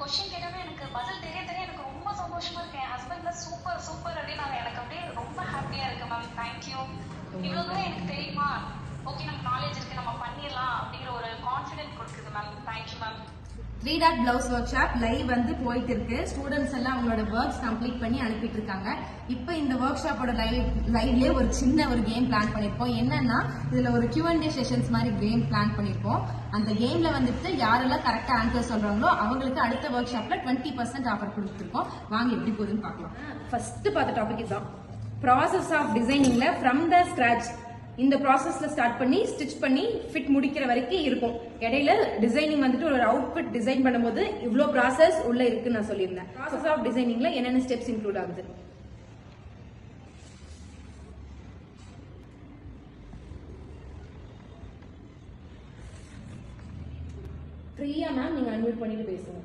Question கேட்டவே எனக்கு பதில் தெரிய எனக்கு ரொம்ப சந்தோஷமா இருக்கு. என் ஹஸ்பண்ட்ல சூப்பர் சூப்பர் அப்படின்னாங்க. எனக்கு அப்படியே ரொம்ப ஹாப்பியா இருக்கு மேம். தேங்க்யூ. இவ்வளவு தூரம் எனக்கு தெரியுமா, ஓகே நம்ம நாலேஜ் இருக்கு, நம்ம பண்ணிடலாம் அப்படிங்கிற ஒரு கான்ஃபிடென்ட் கொடுக்குது ma'am. Thank you ma'am. 3 dot blouse work shop live வந்து போயிட்டு இருக்கு. ஸ்டூடெண்ட்ஸ் எல்லாம் அவங்களோட ஒர்க்ஸ் கம்ப்ளீட் பண்ணி அனுப்பிட்டு இருக்காங்க. இப்போ இந்த ஒர்க் ஷாப்போட லைவ்லயே ஒரு சின்ன ஒரு கேம் பிளான் பண்ணிருப்போம். என்னன்னா இதுல ஒரு Q&A செஷன்ஸ் மாதிரி கேம் பிளான் பண்ணிருப்போம். அந்த கேம்ல வந்துட்டு யாரெல்லாம் கரெக்டா ஆன்சர் சொல்றாங்களோ அவங்களுக்கு அடுத்த ஒர்க் ஷாப்ல 20% ஆஃபர் கொடுத்துருக்கோம். வாங்க எப்படி போகுதுன்னு பார்க்கலாம். ஃபர்ஸ்ட் பார்த்த டாபிக் இதுதான், ப்ராசஸ் ஆஃப் டிசைனிங்ல ஃப்ரம் த ஸ்கிராச். இந்த ப்ராசஸ்ல ஸ்டார்ட் பண்ணி ஸ்டிச் பண்ணி ஃபிட் முடிக்கிற வரைக்கும் இருக்கும். இடையில டிசைனிங் வந்துட்டு ஒரு அவுட்ஃபிட் டிசைன் பண்ணும்போது இவ்வளோ ப்ராசஸ் உள்ள இருக்குன்னு நான் சொல்லியிருந்தேன். ப்ராசஸ் ஆஃப் டிசைனிங்ல என்னென்ன ஸ்டெப்ஸ் இன்க்ளூட் ஆகுது? பிரியா மேம், நீங்க அன்மியூட் பண்ணிட்டு பேசுங்க.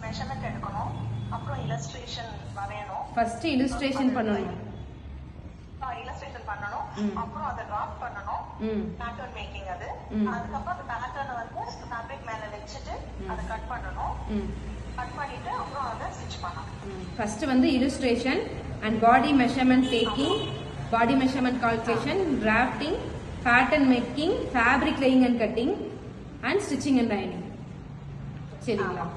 மெஷர்மென்ட் எடுக்கணும், அப்புறம் இல்லஸ்ட்ரேஷன் வரையணும். ஃபர்ஸ்ட் இல்லஸ்ட்ரேஷன் பண்ணணும். இல்லஸ்ட்ரேஷன் பண்ணணும், அப்புறம் அதை டிராப் பண்ணணும். பேட்டர்ன் மேக்கிங் அது. அதுக்கப்புறம் அந்த பேட்டர்னை வந்து ஃபேப்ரிக் மேல வச்சுட்டு அதை கட் பண்ணணும். கட் பண்ணிட்டு அப்புறம் அதை ஸ்டிச் பண்ணணும். ஃபர்ஸ்ட் வந்து illustration and body measurement taking, body measurement calculation, drafting, pattern making, fabric laying and cutting and stitching and ironing. சரிங்களா?